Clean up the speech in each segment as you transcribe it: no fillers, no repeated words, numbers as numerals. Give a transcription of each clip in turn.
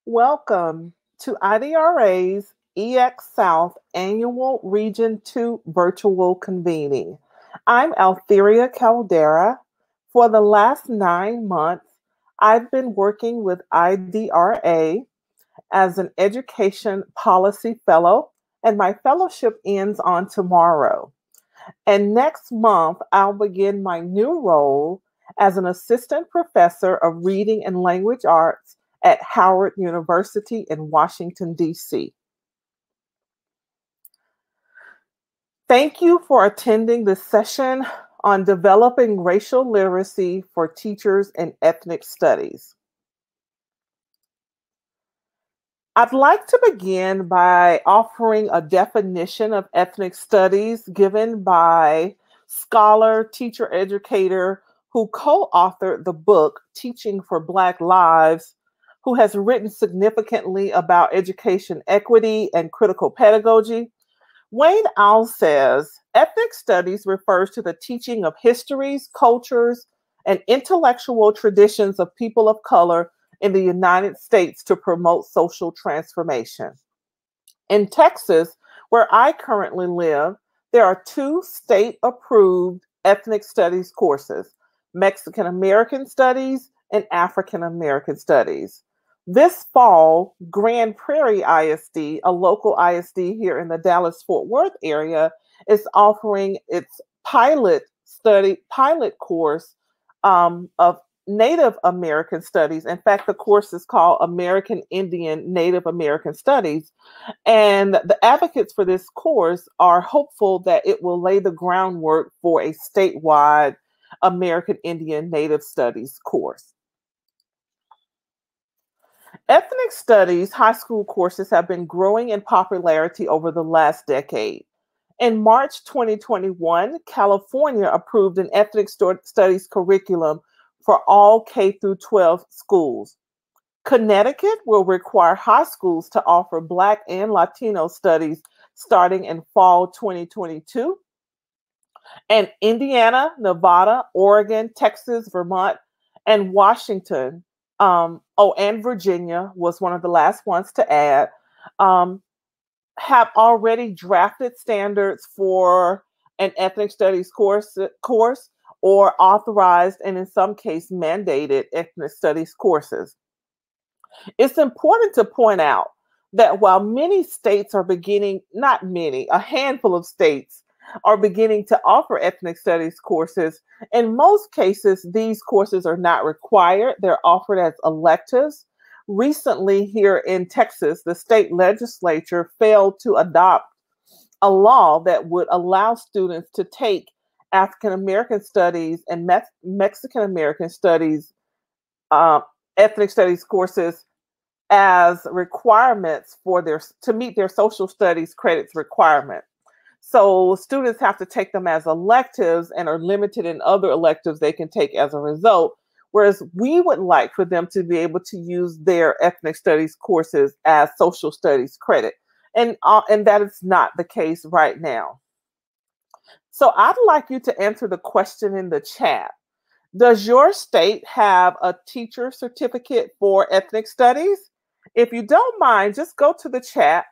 Welcome to IDRA's EX South Annual Region 2 virtual convening. I'm Altheria Caldera. For the last 9 months, I've been working with IDRA as an Education Policy Fellow, and my fellowship ends on tomorrow. And next month, I'll begin my new role as an assistant professor of reading and language arts at Howard University in Washington, D.C. Thank you for attending this session on developing racial literacy for teachers in ethnic studies. I'd like to begin by offering a definition of ethnic studies given by scholar, teacher, educator who co-authored the book Teaching for Black Lives, who has written significantly about education equity and critical pedagogy. Wayne Au says ethnic studies refers to the teaching of histories, cultures, and intellectual traditions of people of color in the United States to promote social transformation. In Texas, where I currently live, there are two state approved ethnic studies courses: Mexican American Studies and African American Studies. This fall, Grand Prairie ISD, a local ISD here in the Dallas Fort Worth area, is offering its pilot course of Native American Studies. In fact, the course is called American Indian Native American Studies. And the advocates for this course are hopeful that it will lay the groundwork for a statewide American Indian Native Studies course. Ethnic studies high school courses have been growing in popularity over the last decade. In March 2021, California approved an ethnic studies curriculum for all K through 12 schools. Connecticut will require high schools to offer Black and Latino studies starting in fall 2022. And Indiana, Nevada, Oregon, Texas, Vermont, and Washington, and Virginia was one of the last ones to add, um, have already drafted standards for an ethnic studies course or authorized and in some case mandated ethnic studies courses. It's important to point out that while many states are beginning, not many, a handful of states are beginning to offer ethnic studies courses, in most cases, these courses are not required. They're offered as electives. Recently, here in Texas, the state legislature failed to adopt a law that would allow students to take African American studies and Mexican American studies, uh, ethnic studies courses as requirements for their to meet their social studies credits requirement. So students have to take them as electives and are limited in other electives they can take as a result. Whereas we would like for them to be able to use their ethnic studies courses as social studies credit. And that is not the case right now. So I'd like you to answer the question in the chat. Does your state have a teacher certificate for ethnic studies? If you don't mind, just go to the chat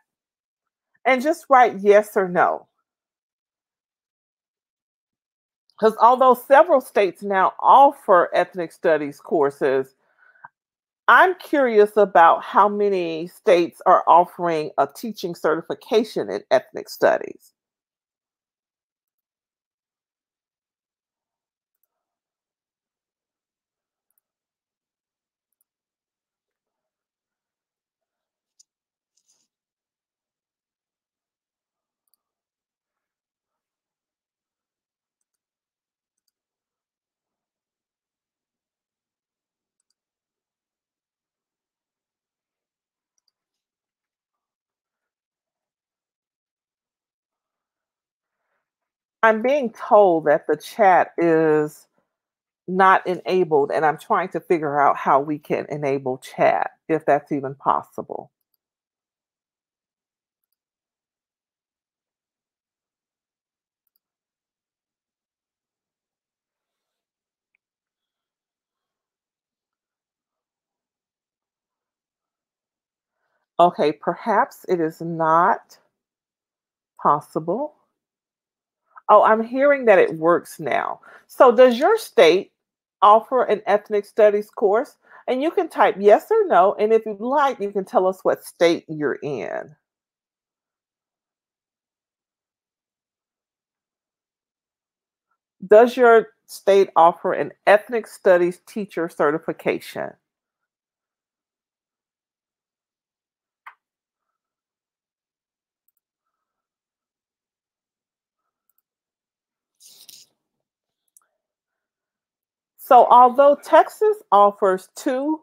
and just write yes or no. Because although several states now offer ethnic studies courses, I'm curious about how many states are offering a teaching certification in ethnic studies. I'm being told that the chat is not enabled, and I'm trying to figure out how we can enable chat, if that's even possible. Okay, perhaps it is not possible. Oh, I'm hearing that it works now. So, does your state offer an ethnic studies course? And you can type yes or no. And if you'd like, you can tell us what state you're in. Does your state offer an ethnic studies teacher certification? So, although Texas offers two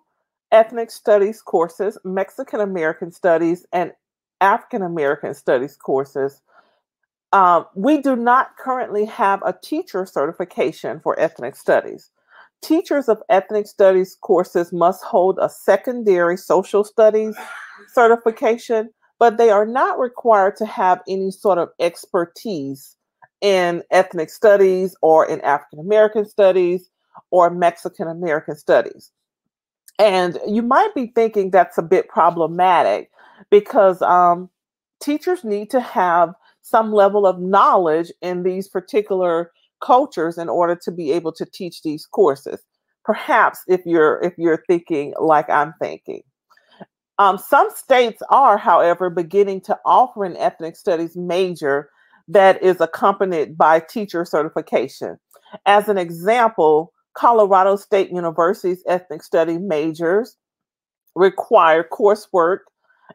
ethnic studies courses, Mexican American studies and African American studies courses, we do not currently have a teacher certification for ethnic studies. Teachers of ethnic studies courses must hold a secondary social studies certification, but they are not required to have any sort of expertise in ethnic studies or in African American studies or Mexican American studies. And you might be thinking that's a bit problematic because teachers need to have some level of knowledge in these particular cultures in order to be able to teach these courses. Perhaps if you're thinking like I'm thinking. Some states are, however, beginning to offer an ethnic studies major that is accompanied by teacher certification. As an example, Colorado State University's ethnic study majors require coursework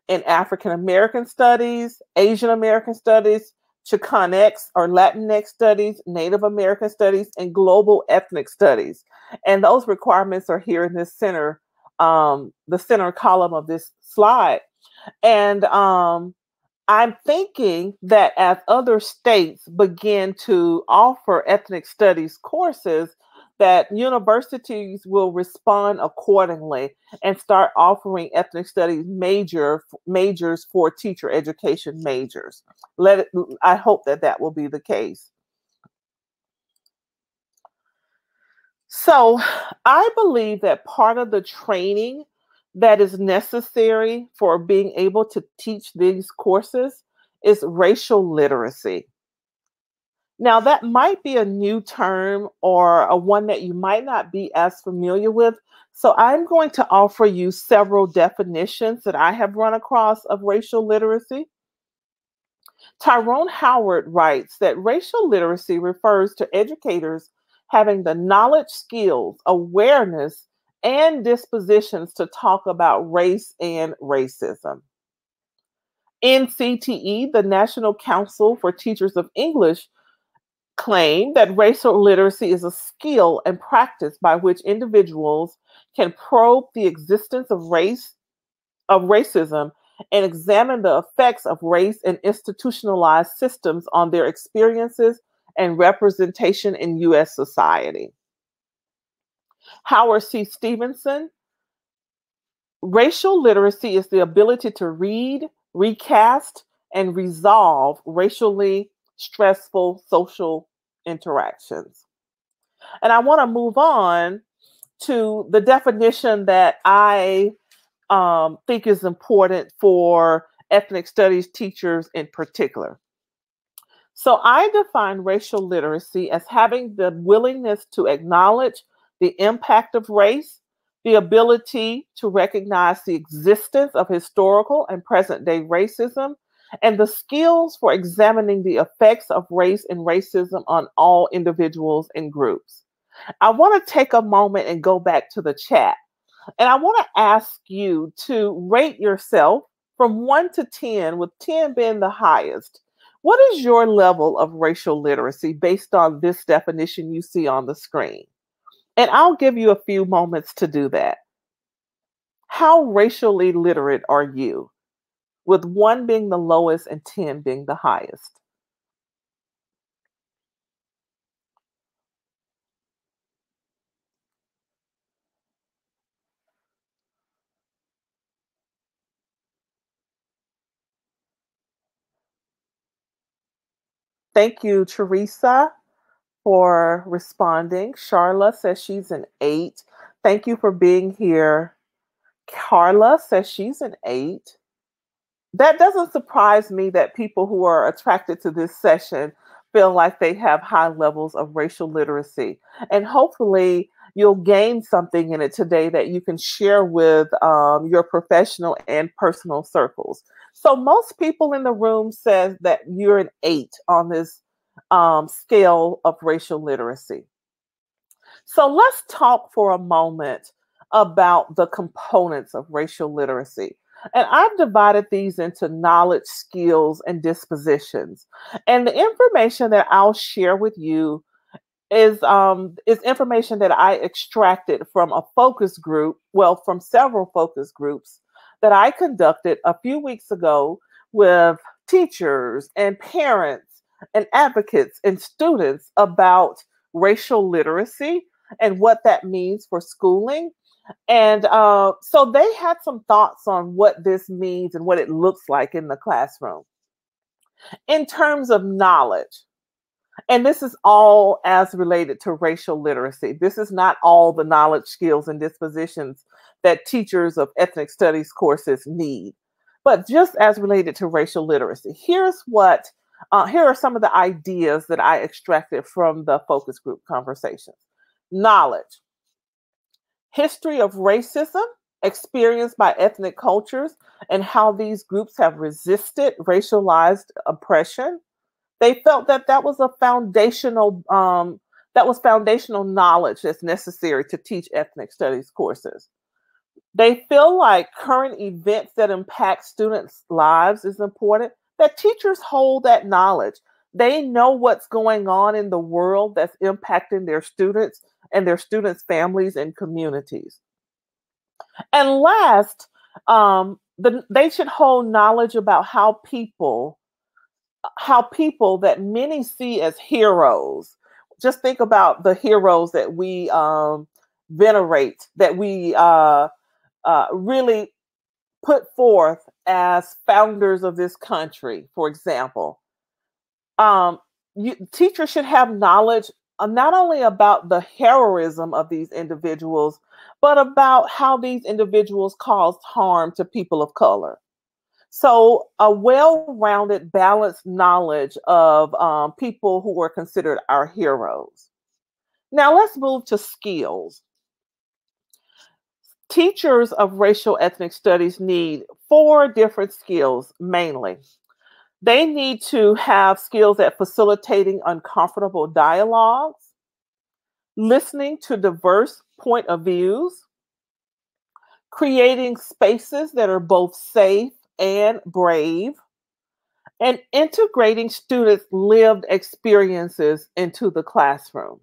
in African American studies, Asian American studies, Chicanx or Latinx studies, Native American studies, and global ethnic studies. And those requirements are here in this the center column of this slide. And I'm thinking that as other states begin to offer ethnic studies courses, that universities will respond accordingly and start offering ethnic studies majors for teacher education majors. I hope that that will be the case. So, I believe that part of the training that is necessary for being able to teach these courses is racial literacy. Now, that might be a new term or a one that you might not be as familiar with. So, I'm going to offer you several definitions that I have run across of racial literacy. Tyrone Howard writes that racial literacy refers to educators having the knowledge, skills, awareness, and dispositions to talk about race and racism. NCTE, the National Council for Teachers of English, claim that racial literacy is a skill and practice by which individuals can probe the existence of racism and examine the effects of race and institutionalized systems on their experiences and representation in US society. Howard C. Stevenson, racial literacy is the ability to read, recast, and resolve racially stressful social interactions. And I want to move on to the definition that I think is important for ethnic studies teachers in particular. So I define racial literacy as having the willingness to acknowledge the impact of race, the ability to recognize the existence of historical and present day racism, and the skills for examining the effects of race and racism on all individuals and groups. I want to take a moment and go back to the chat. And I want to ask you to rate yourself from 1 to 10, with 10 being the highest. What is your level of racial literacy based on this definition you see on the screen? And I'll give you a few moments to do that. How racially literate are you, with 1 being the lowest and 10 being the highest? Thank you, Teresa, for responding. Charla says she's an 8. Thank you for being here. Carla says she's an 8. that doesn't surprise me that people who are attracted to this session feel like they have high levels of racial literacy. And hopefully, you'll gain something in it today that you can share with your professional and personal circles. So, most people in the room says that you're an 8 on this scale of racial literacy. So, let's talk for a moment about the components of racial literacy. And I've divided these into knowledge, skills, and dispositions. And the information that I'll share with you is information that I extracted from a focus group, well, from several focus groups that I conducted a few weeks ago with teachers and parents and advocates and students about racial literacy and what that means for schooling. And so they had some thoughts on what this means and what it looks like in the classroom. In terms of knowledge, and this is all as related to racial literacy. This is not all the knowledge, skills, and dispositions that teachers of ethnic studies courses need, but just as related to racial literacy. Here are some of the ideas that I extracted from the focus group conversations. Knowledge, history of racism experienced by ethnic cultures and how these groups have resisted racialized oppression. They felt that that was foundational knowledge that's necessary to teach ethnic studies courses. They feel like current events that impact students' lives is important, that teachers hold that knowledge. They know what's going on in the world that's impacting their students and their students' families and communities. And last, they should hold knowledge about how people that many see as heroes. Just think about the heroes that we venerate, that we really put forth as founders of this country, for example. Teachers should have knowledge not only about the heroism of these individuals, but about how these individuals caused harm to people of color. So a well-rounded, balanced knowledge of people who were considered our heroes. Now let's move to skills. Teachers of racial ethnic studies need 4 different skills mainly. They need to have skills at facilitating uncomfortable dialogues, listening to diverse point of views, creating spaces that are both safe and brave, and integrating students' lived experiences into the classroom.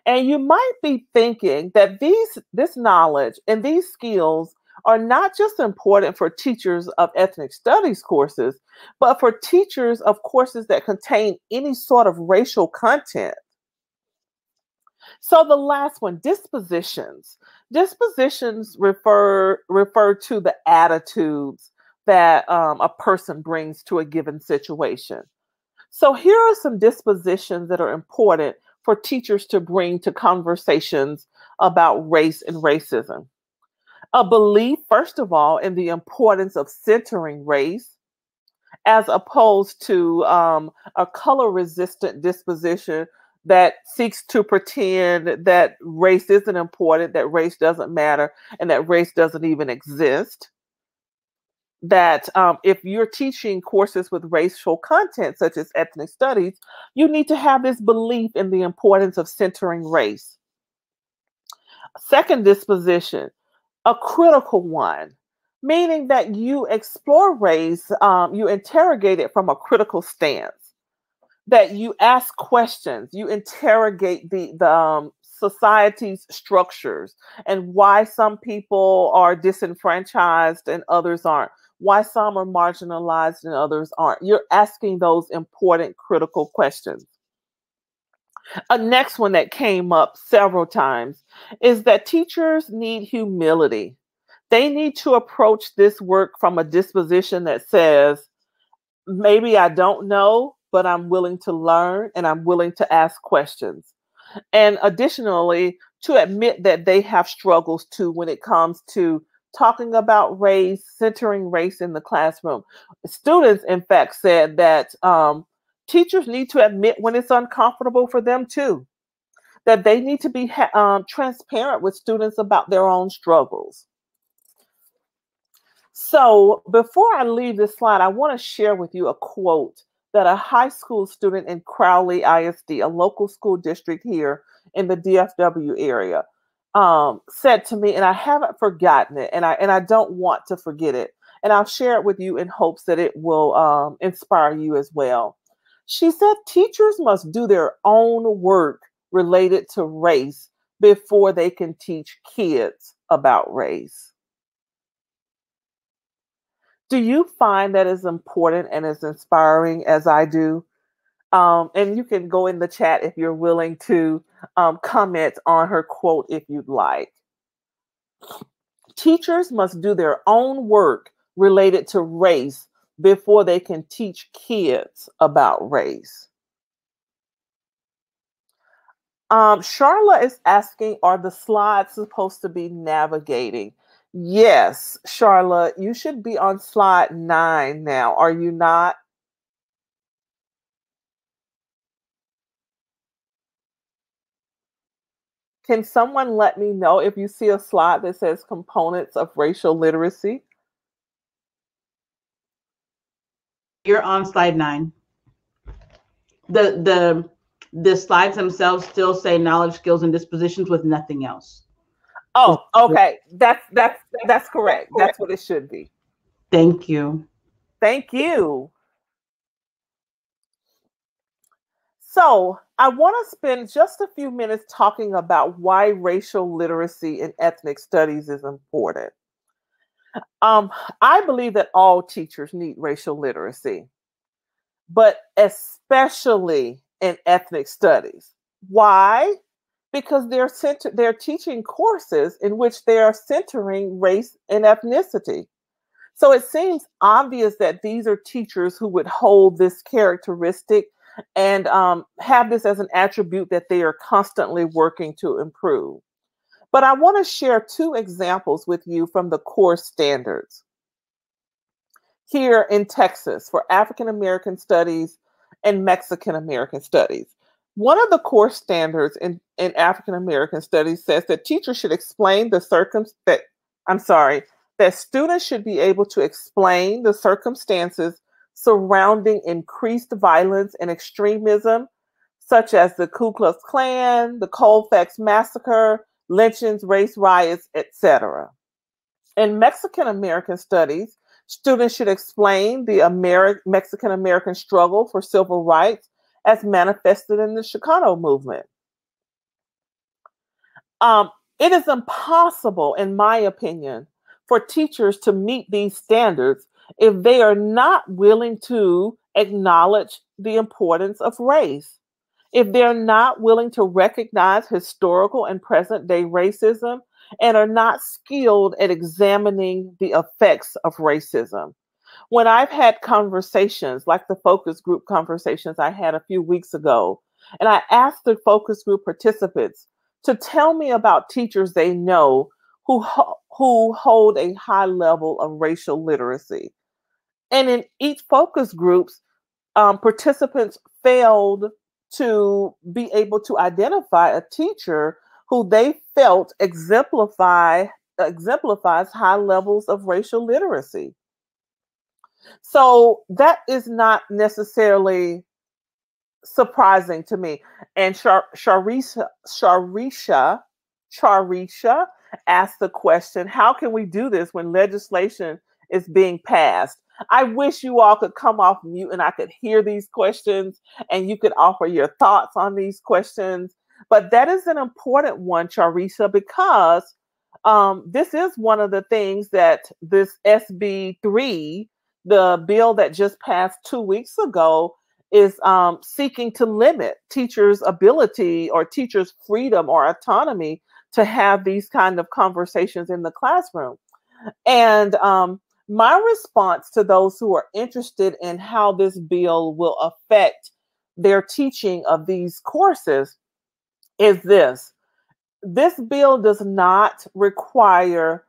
And you might be thinking that this knowledge and these skills are not just important for teachers of ethnic studies courses, but for teachers of courses that contain any sort of racial content. So the last one, dispositions. Dispositions refer to the attitudes that a person brings to a given situation. So here are some dispositions that are important for teachers to bring to conversations about race and racism. A belief, first of all, in the importance of centering race, as opposed to a color-resistant disposition that seeks to pretend that race isn't important, that race doesn't matter, and that race doesn't even exist. That if you're teaching courses with racial content, such as ethnic studies, you need to have this belief in the importance of centering race. Second disposition, a critical one, meaning that you explore race, you interrogate it from a critical stance, that you ask questions, you interrogate the society's structures and why some people are disenfranchised and others aren't, why some are marginalized and others aren't. You're asking those important critical questions. A next one that came up several times is that teachers need humility. They need to approach this work from a disposition that says, maybe I don't know, but I'm willing to learn and I'm willing to ask questions. And additionally, to admit that they have struggles too when it comes to talking about race, centering race in the classroom. Students, in fact, said that teachers need to admit when it's uncomfortable for them too, that they need to be transparent with students about their own struggles. So before I leave this slide, I want to share with you a quote that a high school student in Crowley ISD, a local school district here in the DFW area, said to me, and I haven't forgotten it, and I don't want to forget it. And I'll share it with you in hopes that it will inspire you as well. She said, teachers must do their own work related to race before they can teach kids about race. Do you find that as important and as inspiring as I do? And you can go in the chat if you're willing to comment on her quote if you'd like. Teachers must do their own work related to race before they can teach kids about race. Charla is asking, are the slides supposed to be navigating? Yes, Charla, you should be on slide 9 now. Are you not? Can someone let me know if you see a slide that says components of racial literacy? You're on slide 9. The slides themselves still say knowledge, skills, and dispositions with nothing else. Oh, okay. That's correct. That's what it should be. Thank you. Thank you. So I want to spend just a few minutes talking about why racial literacy in ethnic studies is important. I believe that all teachers need racial literacy, but especially in ethnic studies. Why? Because they're teaching courses in which they are centering race and ethnicity. So it seems obvious that these are teachers who would hold this characteristic and have this as an attribute that they are constantly working to improve. But I want to share 2 examples with you from the course standards here in Texas for African American Studies and Mexican American Studies. One of the course standards in African American Studies says that teachers should explain that students should be able to explain the circumstances surrounding increased violence and extremism, such as the Ku Klux Klan, the Colfax Massacre, lynchings, race riots, etc. In Mexican American Studies, students should explain the Mexican American struggle for civil rights as manifested in the Chicano movement. It is impossible, in my opinion, for teachers to meet these standards if they are not willing to acknowledge the importance of race, if they're not willing to recognize historical and present day racism, and are not skilled at examining the effects of racism. When I've had conversations like the focus group conversations I had a few weeks ago, and I asked the focus group participants to tell me about teachers they know who hold a high level of racial literacy. And in each focus groups, participants failed to be able to identify a teacher who they felt exemplifies high levels of racial literacy. So that is not necessarily surprising to me. And Charisha asked the question, how can we do this when legislation is being passed? I wish you all could come off mute and I could hear these questions and you could offer your thoughts on these questions. But that is an important one, Charisha, because this is one of the things that this SB 3, the bill that just passed 2 weeks ago, is seeking to limit teachers' ability or teachers' freedom or autonomy to have these kind of conversations in the classroom. And my response to those who are interested in how this bill will affect their teaching of these courses is this. This bill does not require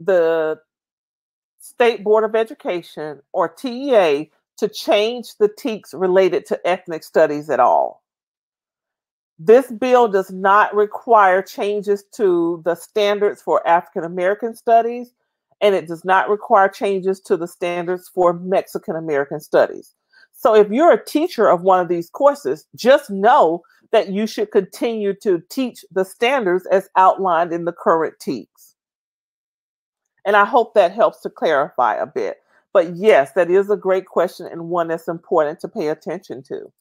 the State Board of Education, or TEA, to change the TEKS related to ethnic studies at all. This bill does not require changes to the standards for African American studies, and it does not require changes to the standards for Mexican American studies. So if you're a teacher of one of these courses, just know that you should continue to teach the standards as outlined in the current TEKS. And I hope that helps to clarify a bit. But yes, that is a great question and one that's important to pay attention to.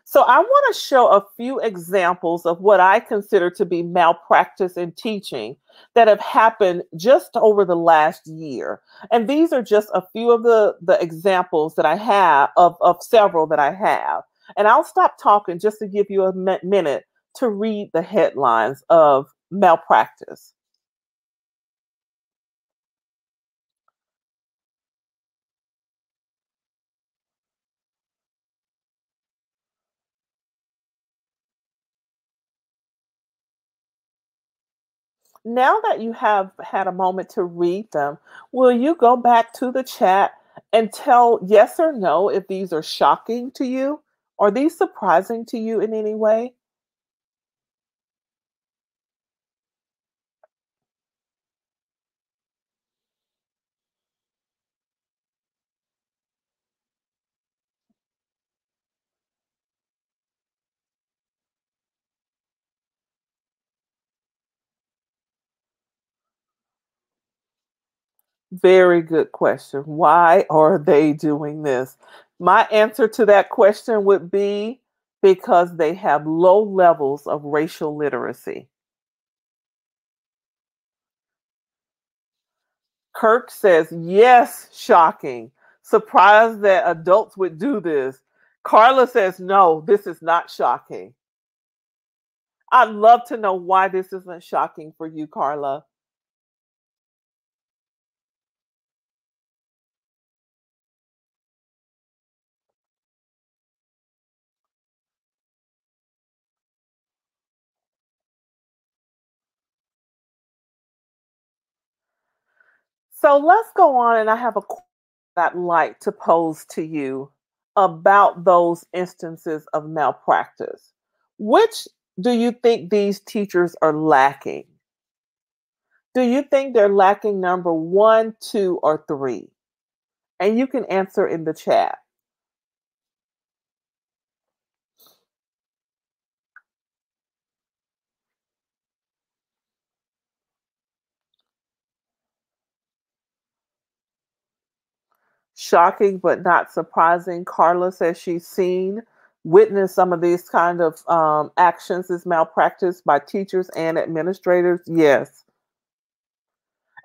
So I want to show a few examples of what I consider to be malpractice in teaching that have happened just over the last year. And these are just a few of the examples that I have of several that I have. And I'll stop talking just to give you a minute to read the headlines of malpractice. Now that you have had a moment to read them, will you go back to the chat and tell yes or no if these are shocking to you? Are these surprising to you in any way? Very good question. Why are they doing this? My answer to that question would be because they have low levels of racial literacy. Kirk says, yes, shocking. Surprised that adults would do this. Carla says, no, this is not shocking. I'd love to know why this isn't shocking for you, Carla. So let's go on, and I have a question I'd like to pose to you about those instances of malpractice. Which do you think these teachers are lacking? Do you think they're lacking number one, two, or three? And you can answer in the chat. Shocking but not surprising. Carla says she's witnessed some of these kind of actions as malpractice by teachers and administrators. Yes.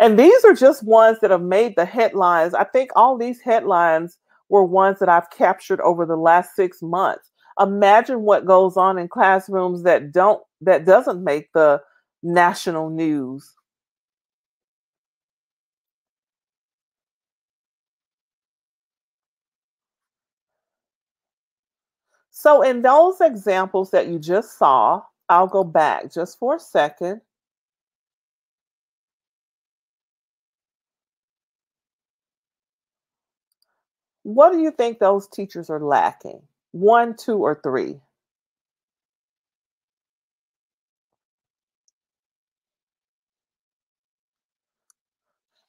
And these are just ones that have made the headlines. I think all these headlines were ones that I've captured over the last 6 months. Imagine what goes on in classrooms that doesn't make the national news. So in those examples that you just saw, I'll go back just for a second. What do you think those teachers are lacking? One, two, or three?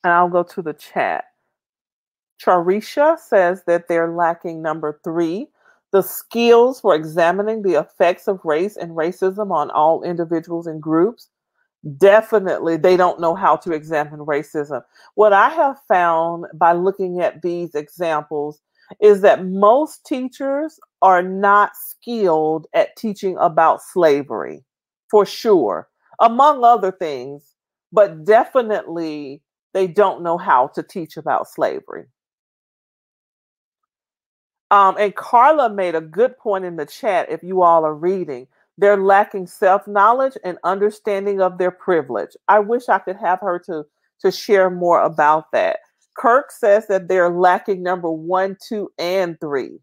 And I'll go to the chat. Charisha says that they're lacking number three, the skills for examining the effects of race and racism on all individuals and groups. Definitely, they don't know how to examine racism. What I have found by looking at these examples is that most teachers are not skilled at teaching about slavery, for sure, among other things, but definitely they don't know how to teach about slavery. And Carla made a good point in the chat. If you all are reading, they're lacking self-knowledge and understanding of their privilege. I wish I could have her to share more about that. Kirk says that they're lacking number one, two, and three.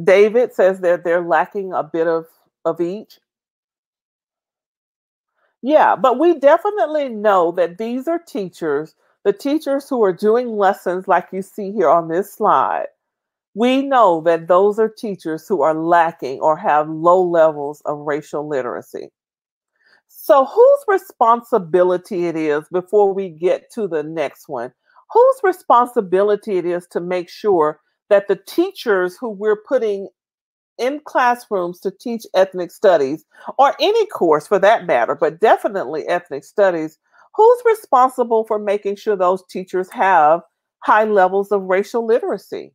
David says that they're lacking a bit of each. Yeah, but we definitely know that these are teachers, the teachers who are doing lessons like you see here on this slide. We know that those are teachers who are lacking or have low levels of racial literacy. So, whose responsibility it is before we get to the next one? Whose responsibility it is to make sure that the teachers who we're putting in classrooms to teach ethnic studies, or any course for that matter, but definitely ethnic studies, who's responsible for making sure those teachers have high levels of racial literacy?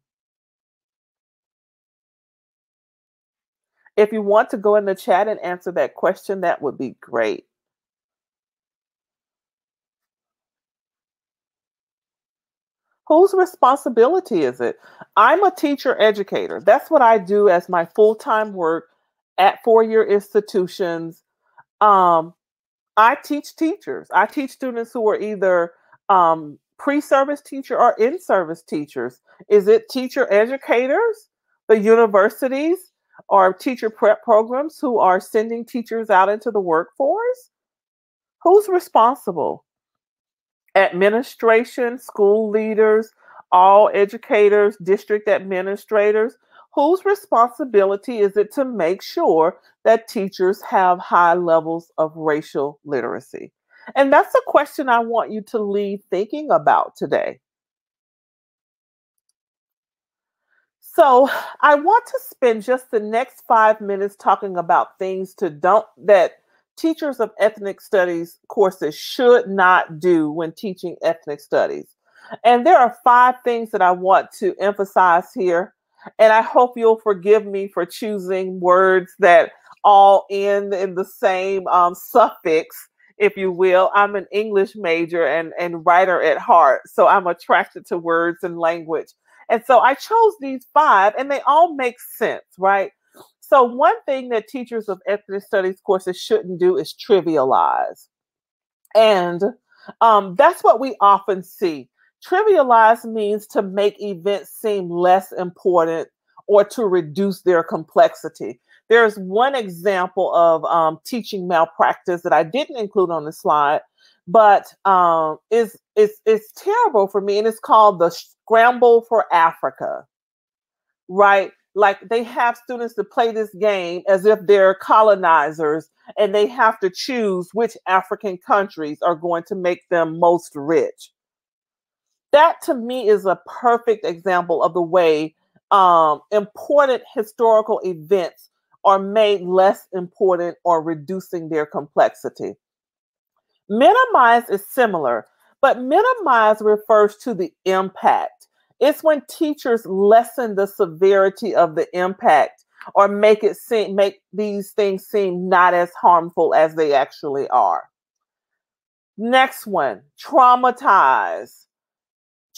If you want to go in the chat and answer that question, that would be great. Whose responsibility is it? I'm a teacher educator. That's what I do as my full-time work at four-year institutions. Um, I teach teachers. I teach students who are either pre-service teacher or in-service teachers. Is it teacher educators, the universities, or teacher prep programs who are sending teachers out into the workforce? Who's responsible? Administration, school leaders, all educators, district administrators. Whose responsibility is it to make sure that teachers have high levels of racial literacy? And that's a question I want you to leave thinking about today. So, I want to spend just the next 5 minutes talking about things to don't that teachers of ethnic studies courses should not do when teaching ethnic studies. And there are 5 things that I want to emphasize here. And I hope you'll forgive me for choosing words that all end in the same suffix, if you will. I'm an English major and writer at heart, so I'm attracted to words and language. And so I chose these 5, and they all make sense, right? So, one thing that teachers of ethnic studies courses shouldn't do is trivialize. And that's what we often see. Trivialize means to make events seem less important or to reduce their complexity. There's one example of teaching malpractice that I didn't include on the slide, but is terrible for me, and it's called the Scramble for Africa, right? Like they have students to play this game as if they're colonizers and they have to choose which African countries are going to make them most rich. That to me is a perfect example of the way important historical events are made less important or reducing their complexity. Minimize is similar, but minimize refers to the impact. It's when teachers lessen the severity of the impact or make these things seem not as harmful as they actually are. Next one, traumatize.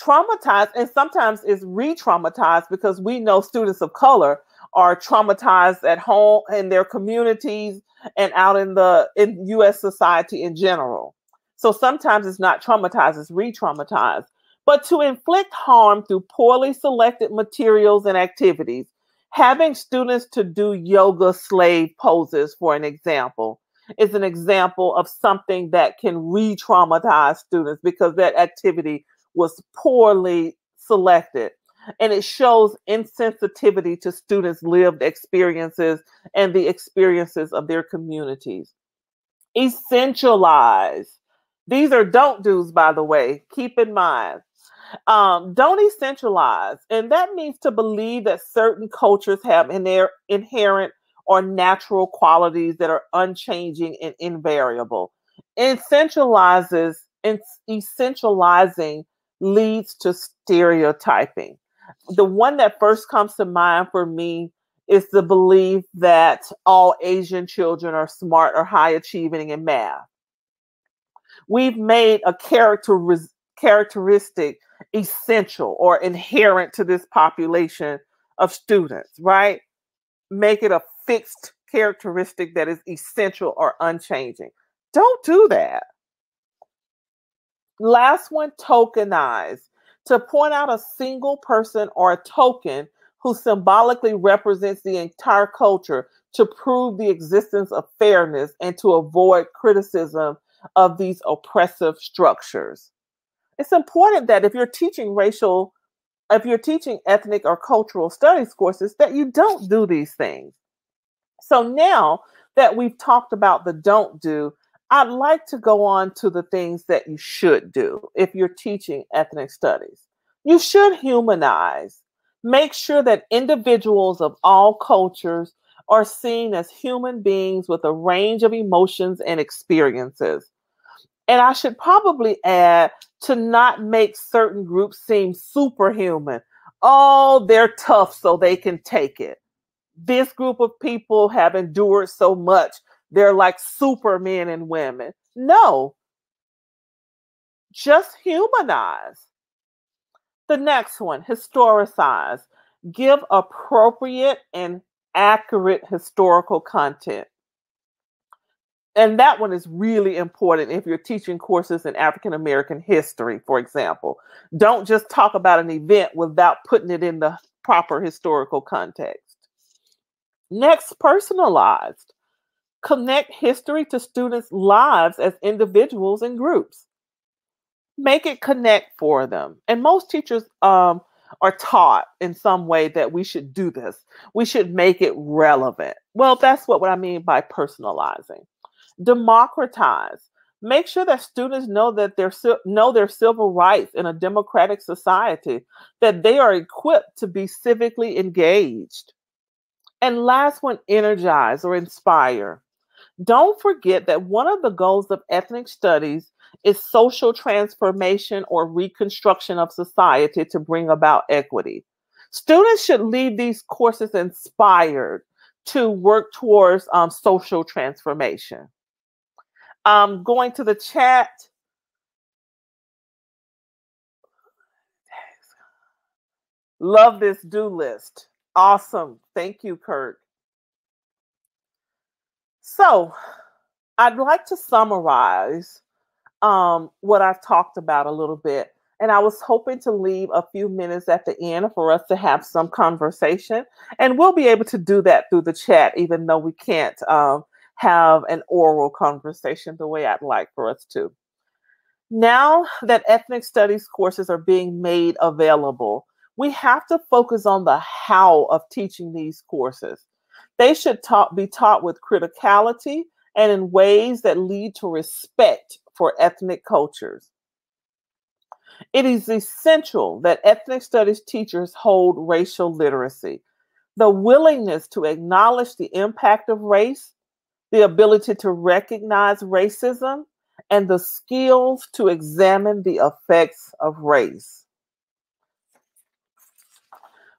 Traumatize, and sometimes is re-traumatized because we know students of color are traumatized at home in their communities and out in US society in general. So sometimes it's not traumatized, it's re-traumatized. But to inflict harm through poorly selected materials and activities, having students to do yoga slave poses, for an example, is an example of something that can re-traumatize students because that activity was poorly selected. And it shows insensitivity to students' lived experiences and the experiences of their communities. Essentialize. These are don't do's, by the way. Keep in mind. Don't essentialize. And that means to believe that certain cultures have in their inherent or natural qualities that are unchanging and invariable. Essentializing leads to stereotyping. The one that first comes to mind for me is the belief that all Asian children are smart or high achieving in math. We've made a characteristic essential or inherent to this population of students, right? Make it a fixed characteristic that is essential or unchanging. Don't do that. Last one, tokenize. To point out a single person or a token who symbolically represents the entire culture to prove the existence of fairness and to avoid criticism of these oppressive structures. It's important that if you're teaching ethnic or cultural studies courses, that you don't do these things. So now that we've talked about the don't do, I'd like to go on to the things that you should do if you're teaching ethnic studies. You should humanize. Make sure that individuals of all cultures are seen as human beings with a range of emotions and experiences. And I should probably add to not make certain groups seem superhuman. Oh, they're tough so they can take it. This group of people have endured so much. They're like supermen and women. No, just humanize. The next one, historicize. Give appropriate and accurate historical content. And that one is really important if you're teaching courses in African American history, for example. Don't just talk about an event without putting it in the proper historical context. Next, personalized. Connect history to students' lives as individuals and groups. Make it connect for them. And most teachers are taught in some way that we should do this. We should make it relevant. Well, that's what I mean by personalizing. Democratize. Make sure that students know that know their civil rights in a democratic society, that they are equipped to be civically engaged. And last one, energize or inspire. Don't forget that one of the goals of ethnic studies is social transformation or reconstruction of society to bring about equity. Students should leave these courses inspired to work towards social transformation. Going to the chat. Love this do list. Awesome. Thank you, Kurt. So I'd like to summarize what I've talked about a little bit. And I was hoping to leave a few minutes at the end for us to have some conversation. And we'll be able to do that through the chat, even though we can't have an oral conversation the way I'd like for us to. Now that ethnic studies courses are being made available, we have to focus on the how of teaching these courses. They should be taught with criticality and in ways that lead to respect for ethnic cultures. It is essential that ethnic studies teachers hold racial literacy, the willingness to acknowledge the impact of race, the ability to recognize racism, and the skills to examine the effects of race.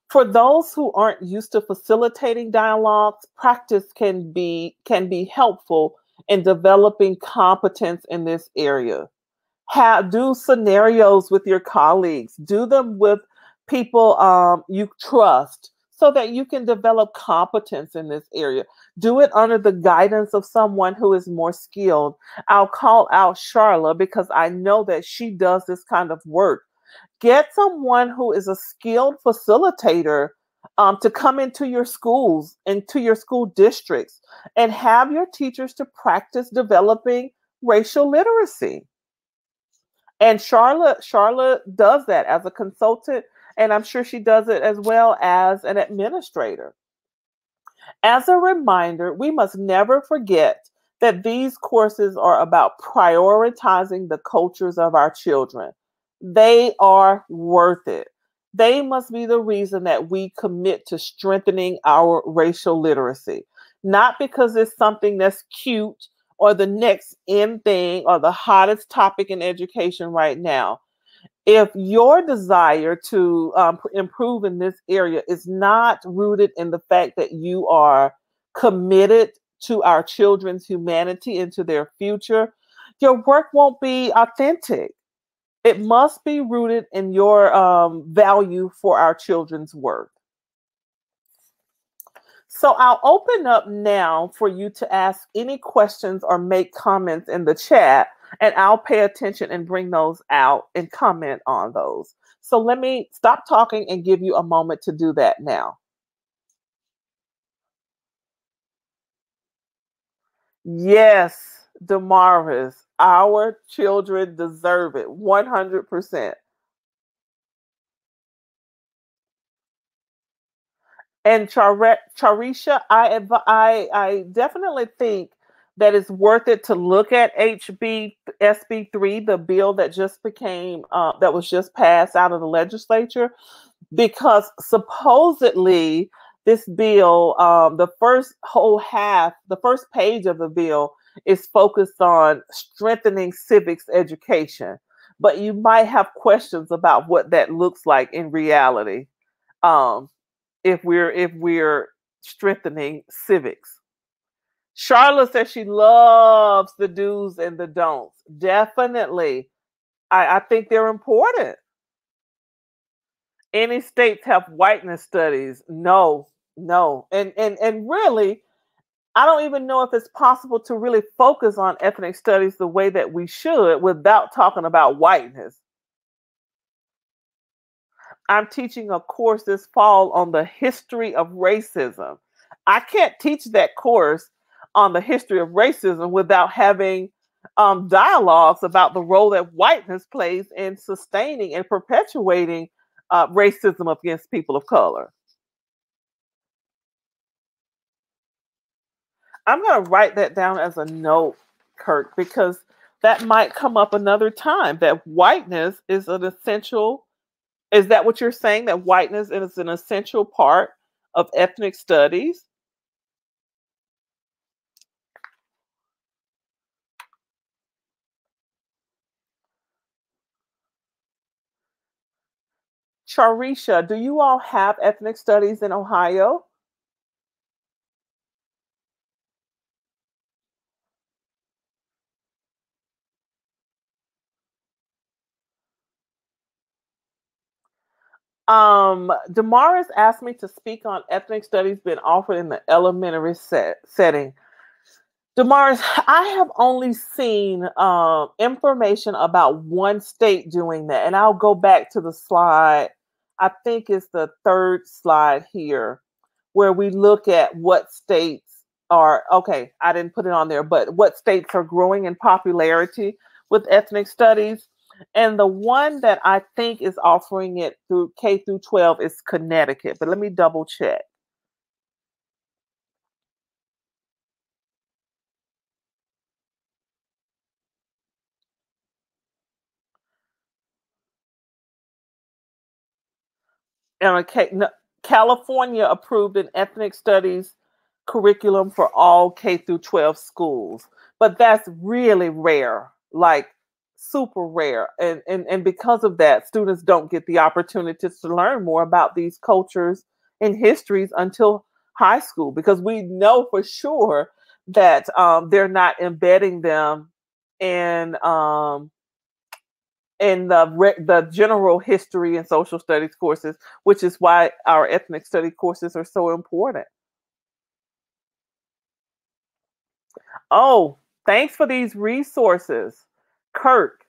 For those who aren't used to facilitating dialogues, practice can be helpful in developing competence in this area. Do scenarios with your colleagues. Do them with people you trust so that you can develop competence in this area. Do it under the guidance of someone who is more skilled. I'll call out Charla because I know that she does this kind of work. Get someone who is a skilled facilitator to come into your schools, into your school districts, and have your teachers to practice developing racial literacy. And Charla does that as a consultant, and I'm sure she does it as well as an administrator. As a reminder, we must never forget that these courses are about prioritizing the cultures of our children. They are worth it. They must be the reason that we commit to strengthening our racial literacy, not because it's something that's cute or the next in thing or the hottest topic in education right now. If your desire to improve in this area is not rooted in the fact that you are committed to our children's humanity and to their future, your work won't be authentic. It must be rooted in your value for our children's worth. So I'll open up now for you to ask any questions or make comments in the chat. And I'll pay attention and bring those out and comment on those. So let me stop talking and give you a moment to do that now. Yes, Damaris, our children deserve it 100%. And Charisha, I definitely think that it's worth it to look at HB SB3, the bill that just became that was just passed out of the legislature, because supposedly this bill, the first whole half, the first page of the bill is focused on strengthening civics education, but you might have questions about what that looks like in reality. Um, if we're strengthening civics. Charlotte says she loves the do's and the don'ts. Definitely. I think they're important. Any states have whiteness studies? No, no. And really, I don't even know if it's possible to really focus on ethnic studies the way that we should without talking about whiteness. I'm teaching a course this fall on the history of racism. I can't teach that course on the history of racism without having dialogues about the role that whiteness plays in sustaining and perpetuating racism against people of color. I'm going to write that down as a note, Kirk, because that might come up another time that whiteness is an essential. Is that what you're saying? That whiteness is an essential part of ethnic studies? Charisha, do you all have ethnic studies in Ohio? Damaris asked me to speak on ethnic studies being offered in the elementary setting. Damaris, I have only seen information about one state doing that, and I'll go back to the slide. I think it's the third slide here, where we look at what states are okay. I didn't put it on there, but what states are growing in popularity with ethnic studies. And the one that I think is offering it through K through 12 is Connecticut. But let me double check. And California approved an ethnic studies curriculum for all K through 12 schools, but that's really rare, like super rare. And because of that, students don't get the opportunity to learn more about these cultures and histories until high school, because we know for sure that they're not embedding them in the general history and social studies courses, which is why our ethnic study courses are so important. Oh, thanks for these resources. Kirk,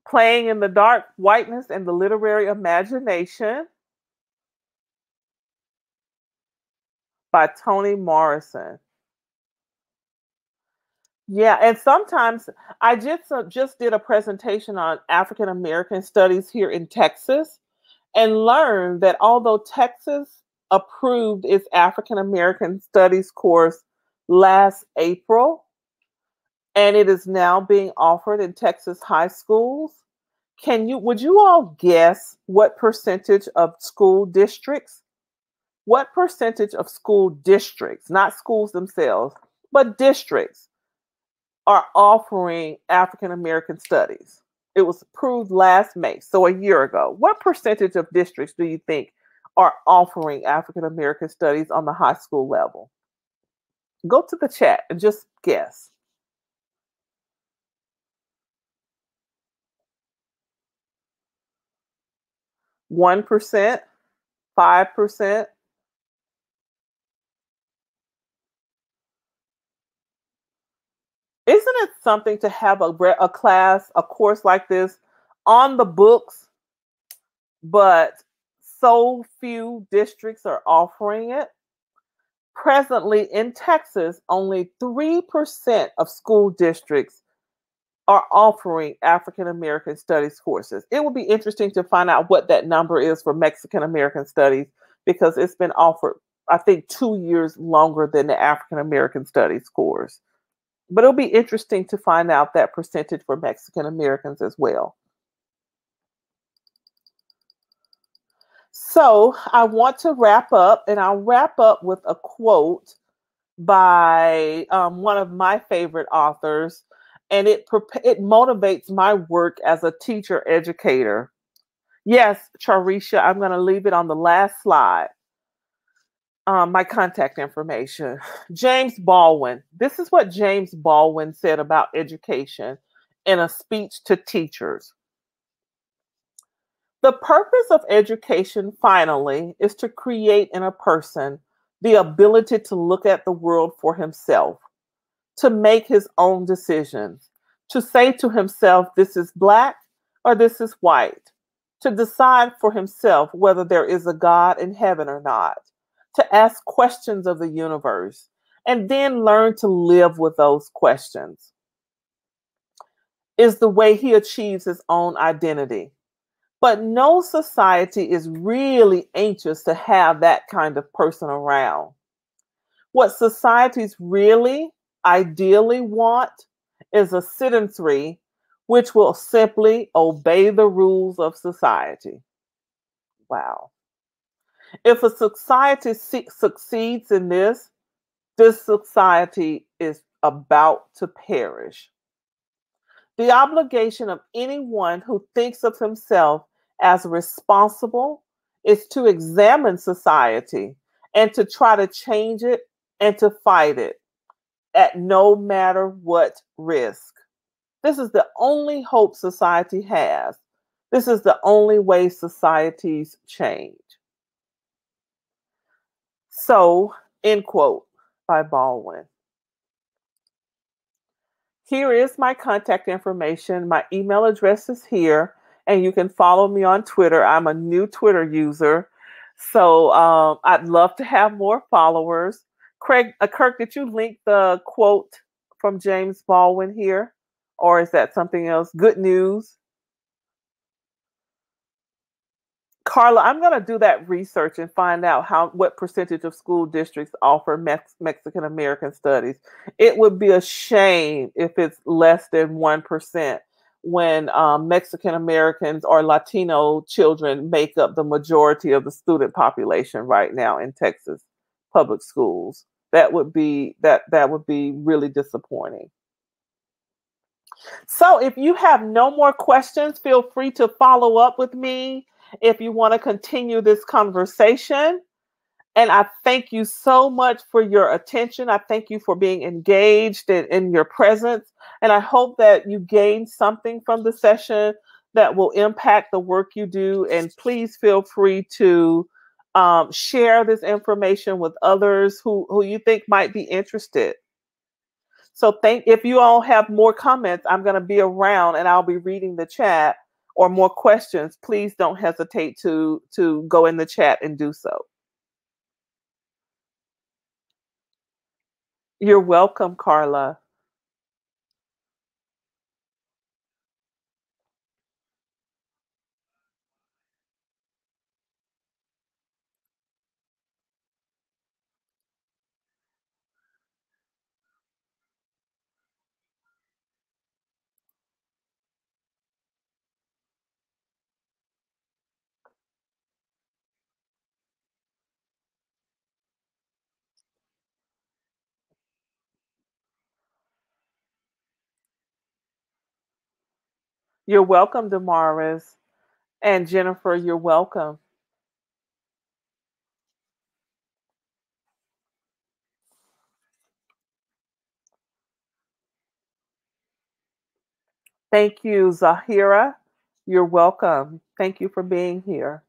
Playing in the Dark, Whiteness and the Literary Imagination by Toni Morrison. Yeah, and sometimes I just did a presentation on African American studies here in Texas, and learned that although Texas approved its African American Studies course last April, and it is now being offered in Texas high schools, would you all guess what percentage of school districts, not schools themselves, but districts are offering African American studies? It was approved last May, so a year ago. What percentage of districts do you think are offering African American studies on the high school level? Go to the chat and just guess. 1%, 5%. Isn't it something to have a class, a course like this on the books, but so few districts are offering it? Presently in Texas, only 3% of school districts are offering African American studies courses. It would be interesting to find out what that number is for Mexican American studies because it's been offered, I think, 2 years longer than the African American studies course. But it'll be interesting to find out that percentage for Mexican Americans as well. So I want to wrap up, and I'll wrap up with a quote by one of my favorite authors, and it motivates my work as a teacher educator. Yes, Charisha, I'm going to leave it on the last slide. My contact information. James Baldwin. This is what James Baldwin said about education in a speech to teachers. The purpose of education, finally, is to create in a person the ability to look at the world for himself, to make his own decisions, to say to himself, this is black or this is white, to decide for himself whether there is a God in heaven or not, to ask questions of the universe, and then learn to live with those questions, is the way he achieves his own identity. But no society is really anxious to have that kind of person around. What societies really ideally want is a citizenry which will simply obey the rules of society. Wow. If a society succeeds in this, this society is about to perish. The obligation of anyone who thinks of himself as responsible is to examine society and to try to change it and to fight it at no matter what risk. This is the only hope society has. This is the only way societies change. So, end quote by Baldwin. Here is my contact information. My email address is here, and you can follow me on Twitter. I'm a new Twitter user, so I'd love to have more followers. Kirk, did you link the quote from James Baldwin here, or is that something else? Good news. Carla, I'm going to do that research and find out what percentage of school districts offer Mexican American studies. It would be a shame if it's less than 1% when Mexican Americans or Latino children make up the majority of the student population right now in Texas public schools. That would be really disappointing. So if you have no more questions, feel free to follow up with me if you want to continue this conversation. And I thank you so much for your attention. I thank you for being engaged in your presence. And I hope that you gained something from the session that will impact the work you do. And please feel free to share this information with others who you think might be interested. So if you all have more comments, I'm going to be around and I'll be reading the chat, or more questions. Please don't hesitate to go in the chat and do so. You're welcome, Carla. You're welcome, Damaris. And Jennifer, you're welcome. Thank you, Zahira. You're welcome. Thank you for being here.